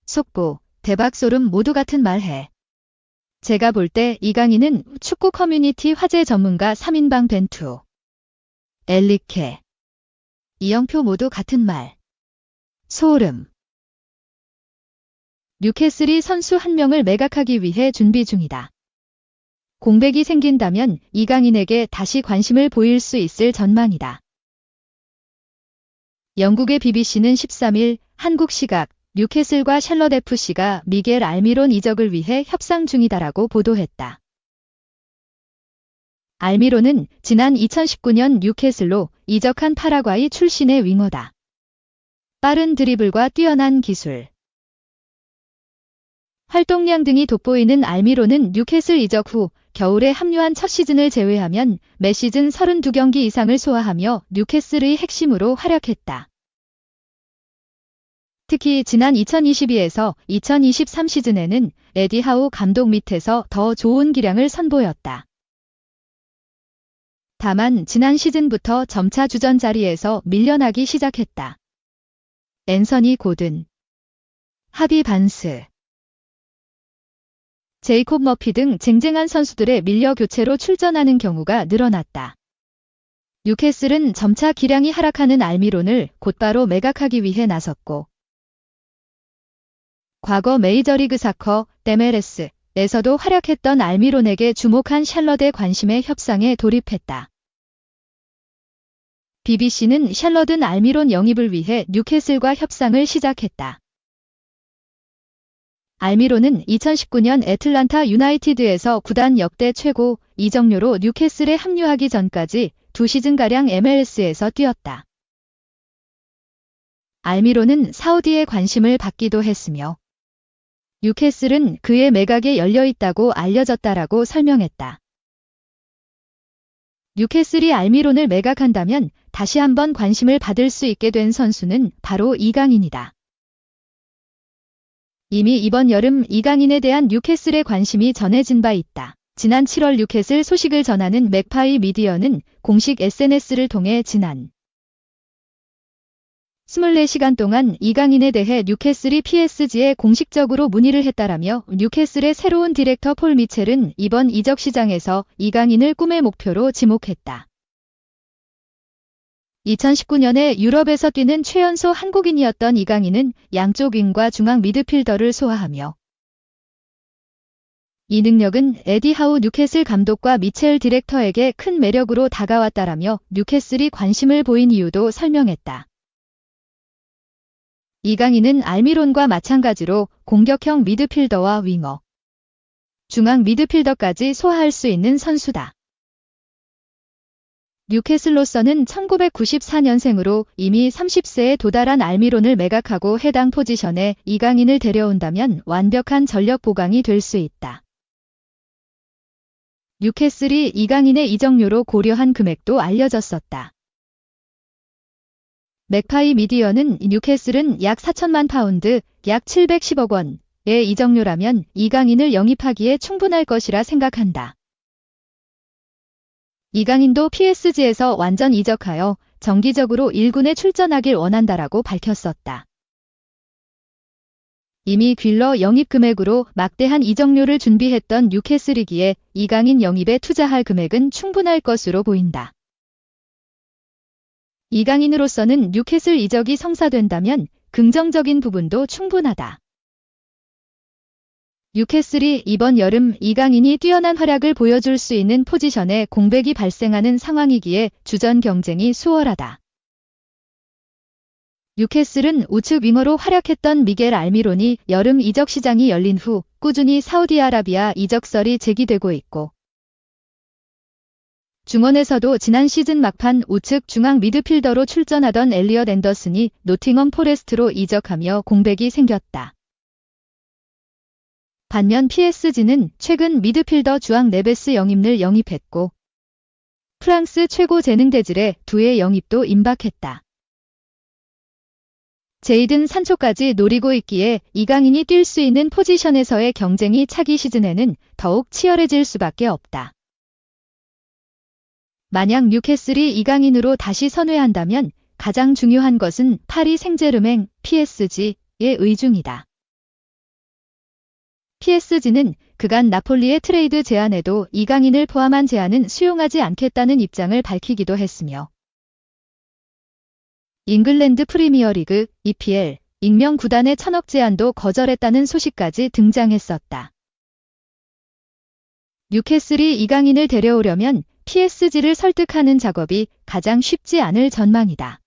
속보, 대박 소름 모두 같은 말 해. 제가 볼 때 이강인은 축구 커뮤니티 화제 전문가 3인방 벤투. 엘리케. 이영표 모두 같은 말. 소름. 뉴캐슬이 선수 한 명을 매각하기 위해 준비 중이다. 공백이 생긴다면 이강인에게 다시 관심을 보일 수 있을 전망이다. 영국의 BBC는 13일 한국 시각 뉴캐슬과 샬럿 FC가 미겔 알미론 이적을 위해 협상 중이다라고 보도했다. 알미론은 지난 2019년 뉴캐슬로 이적한 파라과이 출신의 윙어다. 빠른 드리블과 뛰어난 기술, 활동량 등이 돋보이는 알미론은 뉴캐슬 이적 후 겨울에 합류한 첫 시즌을 제외하면 매 시즌 32경기 이상을 소화하며 뉴캐슬의 핵심으로 활약했다. 특히 지난 2022에서 2023 시즌에는 에디 하우 감독 밑에서 더 좋은 기량을 선보였다. 다만 지난 시즌부터 점차 주전 자리에서 밀려나기 시작했다. 앤서니 고든, 하비 반스, 제이콥 머피 등 쟁쟁한 선수들의 밀려 교체로 출전하는 경우가 늘어났다. 뉴캐슬은 점차 기량이 하락하는 알미론을 곧바로 매각하기 위해 나섰고, 과거 메이저리그 사커 MLS에서도 활약했던 알미론에게 주목한 샬럿의 관심에 협상에 돌입했다. BBC는 샬럿은 알미론 영입을 위해 뉴캐슬과 협상을 시작했다. 알미론은 2019년 애틀란타 유나이티드에서 구단 역대 최고 이적료로 뉴캐슬에 합류하기 전까지 2시즌가량 MLS에서 뛰었다. 알미론은 사우디의 관심을 받기도 했으며 뉴캐슬은 그의 매각에 열려있다고 알려졌다라고 설명했다. 뉴캐슬이 알미론을 매각한다면 다시 한번 관심을 받을 수 있게 된 선수는 바로 이강인이다. 이미 이번 여름 이강인에 대한 뉴캐슬의 관심이 전해진 바 있다. 지난 7월 뉴캐슬 소식을 전하는 맥파이 미디어는 공식 SNS를 통해 지난 24시간 동안 이강인에 대해 뉴캐슬이 PSG에 공식적으로 문의를 했다라며 뉴캐슬의 새로운 디렉터 폴 미첼은 이번 이적 시장에서 이강인을 꿈의 목표로 지목했다. 2019년에 유럽에서 뛰는 최연소 한국인이었던 이강인은 양쪽 윙과 중앙 미드필더를 소화하며 이 능력은 에디 하우 뉴캐슬 감독과 미첼 디렉터에게 큰 매력으로 다가왔다라며 뉴캐슬이 관심을 보인 이유도 설명했다. 이강인은 알미론과 마찬가지로 공격형 미드필더와 윙어, 중앙 미드필더까지 소화할 수 있는 선수다. 뉴캐슬로서는 1994년생으로 이미 30세에 도달한 알미론을 매각하고 해당 포지션에 이강인을 데려온다면 완벽한 전력 보강이 될 수 있다. 뉴캐슬이 이강인의 이적료로 고려한 금액도 알려졌었다. 맥파이 미디어는 뉴캐슬은 약 4천만 파운드, 약 710억 원의 이적료라면 이강인을 영입하기에 충분할 것이라 생각한다. 이강인도 PSG에서 완전 이적하여 정기적으로 1군에 출전하길 원한다라고 밝혔었다. 이미 퀼러 영입 금액으로 막대한 이적료를 준비했던 뉴캐슬이기에 이강인 영입에 투자할 금액은 충분할 것으로 보인다. 이강인으로서는 뉴캐슬 이적이 성사된다면 긍정적인 부분도 충분하다. 뉴캐슬이 이번 여름 이강인이 뛰어난 활약을 보여줄 수 있는 포지션에 공백이 발생하는 상황이기에 주전 경쟁이 수월하다. 뉴캐슬은 우측 윙어로 활약했던 미겔 알미론이 여름 이적 시장이 열린 후 꾸준히 사우디아라비아 이적설이 제기되고 있고, 중원에서도 지난 시즌 막판 우측 중앙 미드필더로 출전하던 엘리엇 앤더슨이 노팅엄 포레스트로 이적하며 공백이 생겼다. 반면 PSG는 최근 미드필더 주앙 네베스 영입을 영입했고, 프랑스 최고 재능 대질의 두의 영입도 임박했다. 제이든 산초까지 노리고 있기에 이강인이 뛸 수 있는 포지션에서의 경쟁이 차기 시즌에는 더욱 치열해질 수밖에 없다. 만약 뉴캐슬이 이강인으로 다시 선회한다면 가장 중요한 것은 파리 생제르맹 PSG의 의중이다. PSG는 그간 나폴리의 트레이드 제안에도 이강인을 포함한 제안은 수용하지 않겠다는 입장을 밝히기도 했으며 잉글랜드 프리미어리그 EPL 익명 구단의 1,000억 제안도 거절했다는 소식까지 등장했었다. 뉴캐슬이 이강인을 데려오려면 PSG를 설득하는 작업이 가장 쉽지 않을 전망이다.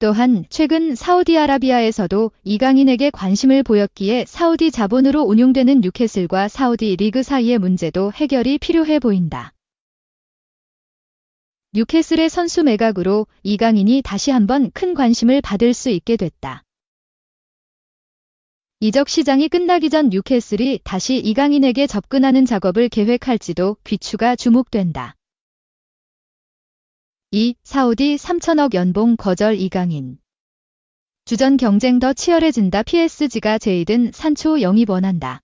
또한 최근 사우디아라비아에서도 이강인에게 관심을 보였기에 사우디 자본으로 운용되는 뉴캐슬과 사우디 리그 사이의 문제도 해결이 필요해 보인다. 뉴캐슬의 선수 매각으로 이강인이 다시 한번 큰 관심을 받을 수 있게 됐다. 이적 시장이 끝나기 전 뉴캐슬이 다시 이강인에게 접근하는 작업을 계획할지도 귀추가 주목된다. 2. 사우디 3,000억 연봉 거절 이강인. 주전 경쟁 더 치열해진다. PSG가 제이든 산초 영입 원한다.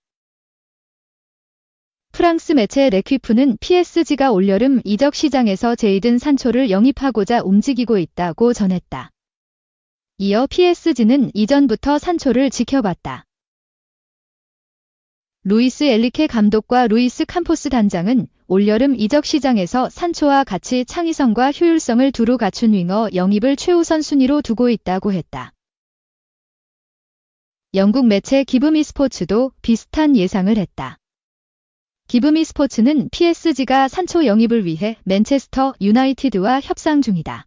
프랑스 매체 레퀴프는 PSG가 올여름 이적 시장에서 제이든 산초를 영입하고자 움직이고 있다고 전했다. 이어 PSG는 이전부터 산초를 지켜봤다. 루이스 엘리케 감독과 루이스 캄포스 단장은 올여름 이적 시장에서 산초와 같이 창의성과 효율성을 두루 갖춘 윙어 영입을 최우선 순위로 두고 있다고 했다. 영국 매체 기브미 스포츠도 비슷한 예상을 했다. 기브미 스포츠는 PSG가 산초 영입을 위해 맨체스터 유나이티드와 협상 중이다.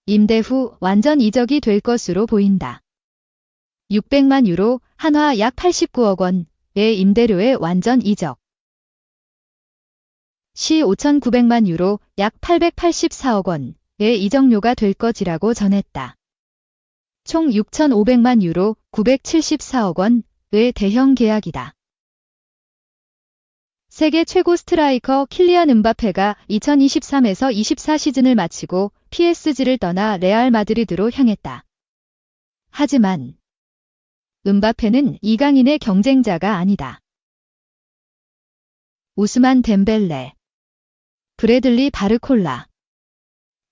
임대 후 완전 이적이 될 것으로 보인다. 600만 유로, 한화 약 89억 원의 임대료의 완전 이적. 시 5,900만 유로, 약 884억 원의 이적료가 될 것이라고 전했다. 총 6,500만 유로, 974억 원의 대형 계약이다. 세계 최고 스트라이커 킬리안 음바페가 2023에서 24 시즌을 마치고 PSG를 떠나 레알 마드리드로 향했다. 하지만 음바페는 이강인의 경쟁자가 아니다. 우스만 덴벨레, 브래들리 바르콜라,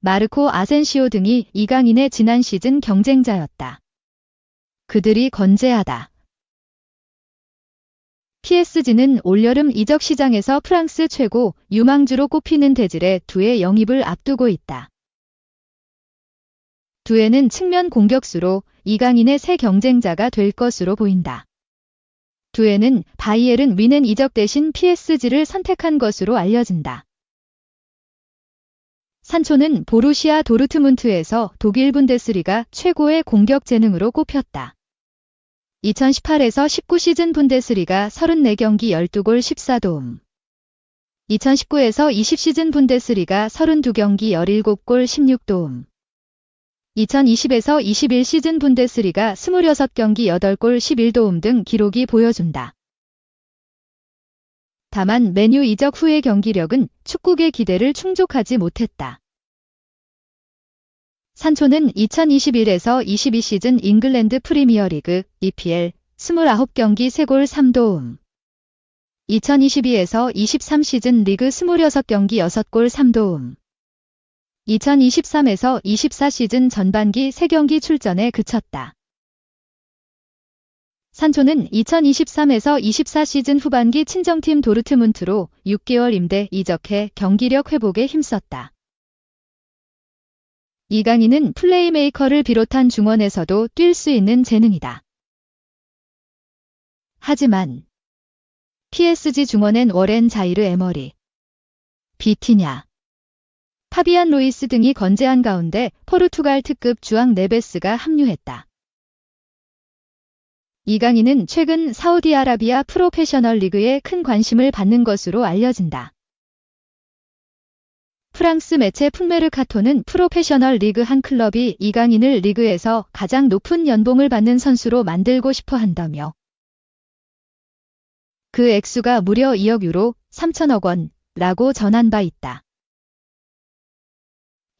마르코 아센시오 등이 이강인의 지난 시즌 경쟁자였다. 그들이 건재하다. PSG는 올여름 이적 시장에서 프랑스 최고 유망주로 꼽히는 대질의 두의 영입을 앞두고 있다. 두에는 측면 공격수로 이강인의 새 경쟁자가 될 것으로 보인다. 두에는 바이에른 뮌헨 이적 대신 PSG를 선택한 것으로 알려진다. 산초는 보루시아 도르트문트에서 독일 분데스리가 최고의 공격 재능으로 꼽혔다. 2018에서 19 시즌 분데스리가 34경기 12골 14도움. 2019에서 20 시즌 분데스리가 32경기 17골 16도움. 2020에서 21 시즌 분데스리가 26경기 8골 11도움 등 기록이 보여준다. 다만 맨유 이적 후의 경기력은 축구계 기대를 충족하지 못했다. 산초는 2021에서 22 시즌 잉글랜드 프리미어리그 EPL 29경기 3골 3도움. 2022에서 23 시즌 리그 26경기 6골 3도움. 2023에서 24 시즌 전반기 3경기 출전에 그쳤다. 산초는 2023에서 24 시즌 후반기 친정팀 도르트문트로 6개월 임대 이적해 경기력 회복에 힘썼다. 이강인은 플레이메이커를 비롯한 중원에서도 뛸 수 있는 재능이다. 하지만 PSG 중원엔 워렌 자이르 에머리, 비티냐, 파비안 루이스 등이 건재한 가운데 포르투갈 특급 주앙 네베스가 합류했다. 이강인은 최근 사우디아라비아 프로페셔널 리그에 큰 관심을 받는 것으로 알려진다. 프랑스 매체 풋메르카토는 프로페셔널 리그 한 클럽이 이강인을 리그에서 가장 높은 연봉을 받는 선수로 만들고 싶어 한다며 그 액수가 무려 2억 유로 3천억 원라고 전한 바 있다.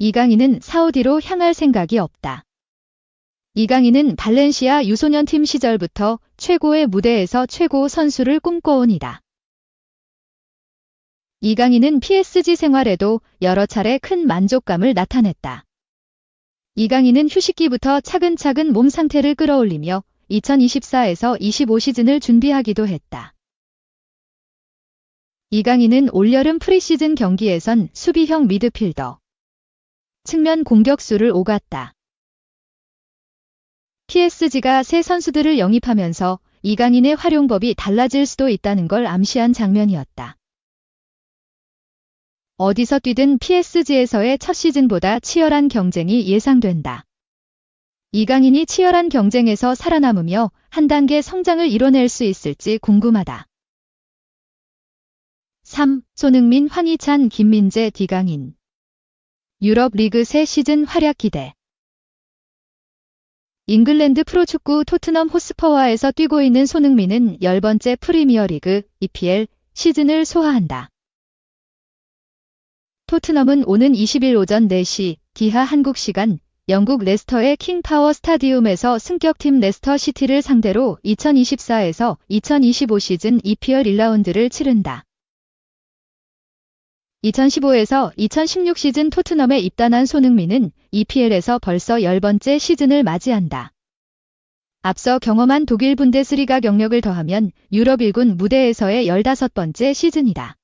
이강인은 사우디로 향할 생각이 없다. 이강인은 발렌시아 유소년팀 시절부터 최고의 무대에서 최고 선수를 꿈꿔온이다. 이강인은 PSG 생활에도 여러 차례 큰 만족감을 나타냈다. 이강인은 휴식기부터 차근차근 몸 상태를 끌어올리며 2024에서 25 시즌을 준비하기도 했다. 이강인은 올여름 프리시즌 경기에선 수비형 미드필더, 측면 공격수를 오갔다. PSG가 새 선수들을 영입하면서 이강인의 활용법이 달라질 수도 있다는 걸 암시한 장면이었다. 어디서 뛰든 PSG에서의 첫 시즌보다 치열한 경쟁이 예상된다. 이강인이 치열한 경쟁에서 살아남으며 한 단계 성장을 이뤄낼 수 있을지 궁금하다. 3. 손흥민, 황희찬, 김민재, 이강인. 유럽 리그 새 시즌 활약 기대. 잉글랜드 프로축구 토트넘 호스퍼와에서 뛰고 있는 손흥민은 10번째 프리미어리그 EPL 시즌을 소화한다. 토트넘은 오는 20일 오전 4시 기하 한국 시간 영국 레스터의 킹파워 스타디움에서 승격팀 레스터 시티를 상대로 2024에서 2025 시즌 EPL 1라운드를 치른다. 2015에서 2016 시즌 토트넘에 입단한 손흥민은 EPL에서 벌써 10번째 시즌을 맞이한다. 앞서 경험한 독일 분데스리가 경력을 더하면 유럽 1군 무대에서의 15번째 시즌이다.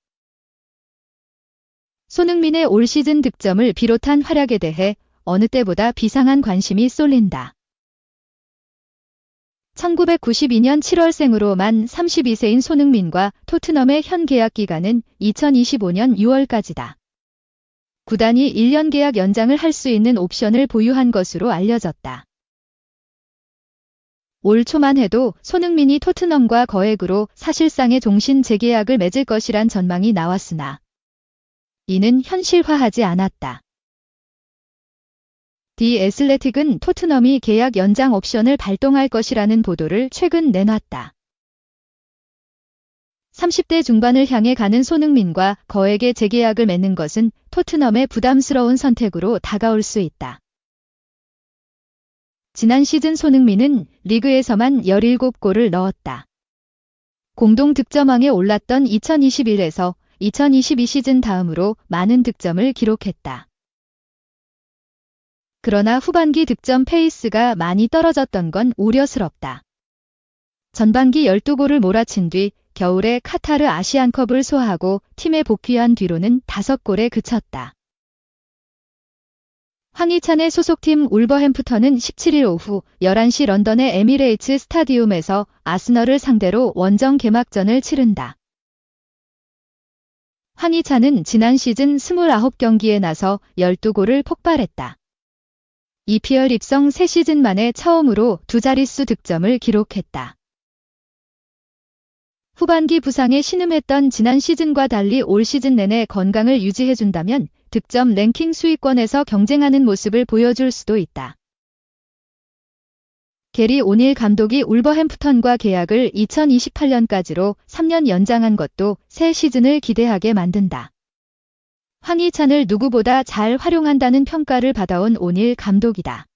손흥민의 올 시즌 득점을 비롯한 활약에 대해 어느 때보다 비상한 관심이 쏠린다. 1992년 7월생으로 만 32세인 손흥민과 토트넘의 현 계약 기간은 2025년 6월까지다. 구단이 1년 계약 연장을 할 수 있는 옵션을 보유한 것으로 알려졌다. 올 초만 해도 손흥민이 토트넘과 거액으로 사실상의 종신 재계약을 맺을 것이란 전망이 나왔으나 이는 현실화하지 않았다. 디 애슬레틱은 토트넘이 계약 연장 옵션을 발동할 것이라는 보도를 최근 내놨다. 30대 중반을 향해 가는 손흥민과 거액의 재계약을 맺는 것은 토트넘의 부담스러운 선택으로 다가올 수 있다. 지난 시즌 손흥민은 리그에서만 17골을 넣었다. 공동 득점왕에 올랐던 2021에서 2022 시즌 다음으로 많은 득점을 기록했다. 그러나 후반기 득점 페이스가 많이 떨어졌던 건 우려스럽다. 전반기 12골을 몰아친 뒤 겨울에 카타르 아시안컵을 소화하고 팀에 복귀한 뒤로는 5골에 그쳤다. 황희찬의 소속팀 울버햄프턴은 17일 오후 11시 런던의 에미레이츠 스타디움에서 아스널을 상대로 원정 개막전을 치른다. 황희찬은 지난 시즌 29경기에 나서 12골을 폭발했다. EPL 입성 3시즌 만에 처음으로 두 자릿수 득점을 기록했다. 후반기 부상에 신음했던 지난 시즌과 달리 올 시즌 내내 건강을 유지해준다면 득점 랭킹 수위권에서 경쟁하는 모습을 보여줄 수도 있다. 게리 오닐 감독이 울버햄프턴과 계약을 2028년까지로 3년 연장한 것도 새 시즌을 기대하게 만든다. 황희찬을 누구보다 잘 활용한다는 평가를 받아온 오닐 감독이다.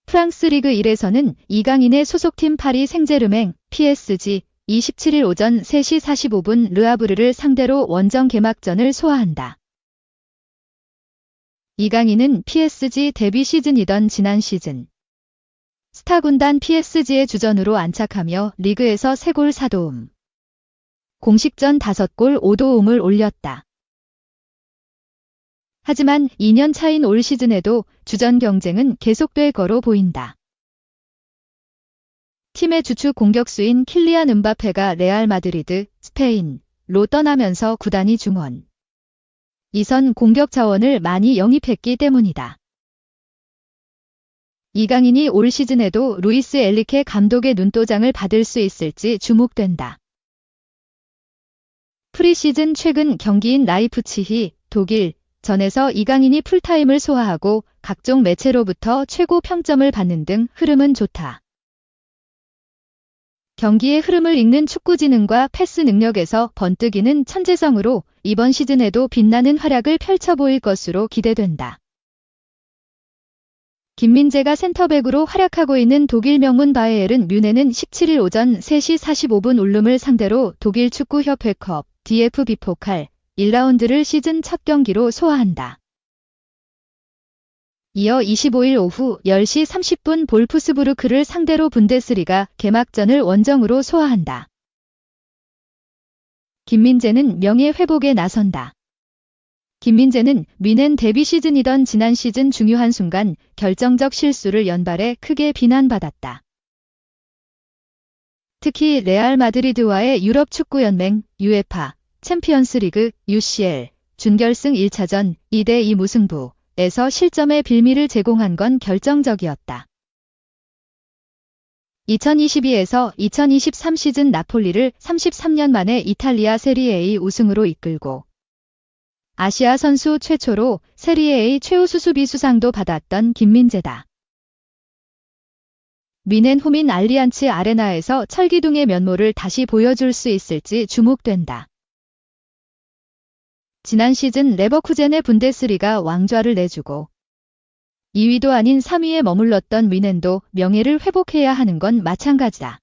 프랑스 리그 1에서는 이강인의 소속팀 파리 생제르맹 PSG 27일 오전 3시 45분 르아브르를 상대로 원정 개막전을 소화한다. 이강인은 PSG 데뷔 시즌이던 지난 시즌 스타 군단 PSG의 주전으로 안착하며 리그에서 3골 4도움, 공식전 5골 5도움을 올렸다. 하지만 2년 차인 올 시즌에도 주전 경쟁은 계속될 거로 보인다. 팀의 주축 공격수인 킬리안 음바페가 레알 마드리드, 스페인로 떠나면서 구단이 중원, 2선 공격 자원을 많이 영입했기 때문이다. 이강인이 올 시즌에도 루이스 엘리케 감독의 눈도장을 받을 수 있을지 주목된다. 프리시즌 최근 경기인 라이프치히, 독일, 전에서 이강인이 풀타임을 소화하고 각종 매체로부터 최고 평점을 받는 등 흐름은 좋다. 경기의 흐름을 읽는 축구지능과 패스 능력에서 번뜩이는 천재성으로 이번 시즌에도 빛나는 활약을 펼쳐 보일 것으로 기대된다. 김민재가 센터백으로 활약하고 있는 독일 명문 바이에른 뮌헨은 17일 오전 3시 45분 울름을 상대로 독일 축구협회컵 DFB 포칼 1라운드를 시즌 첫 경기로 소화한다. 이어 25일 오후 10시 30분 볼프스부르크를 상대로 분데스리가 개막전을 원정으로 소화한다. 김민재는 명예 회복에 나선다. 김민재는 뮌헨 데뷔 시즌이던 지난 시즌 중요한 순간 결정적 실수를 연발해 크게 비난받았다. 특히 레알 마드리드와의 유럽 축구 연맹, UEFA, 챔피언스 리그, UCL, 준결승 1차전 2대2 무승부에서 실점의 빌미를 제공한 건 결정적이었다. 2022에서 2023 시즌 나폴리를 33년 만에 이탈리아 세리에 A 우승으로 이끌고 아시아 선수 최초로 세리에 A 최우수 수비 수상도 받았던 김민재다. 뮌헨 호민 알리안츠 아레나에서 철기둥의 면모를 다시 보여줄 수 있을지 주목된다. 지난 시즌 레버쿠젠의 분데스리가 왕좌를 내주고 2위도 아닌 3위에 머물렀던 뮌헨도 명예를 회복해야 하는 건 마찬가지다.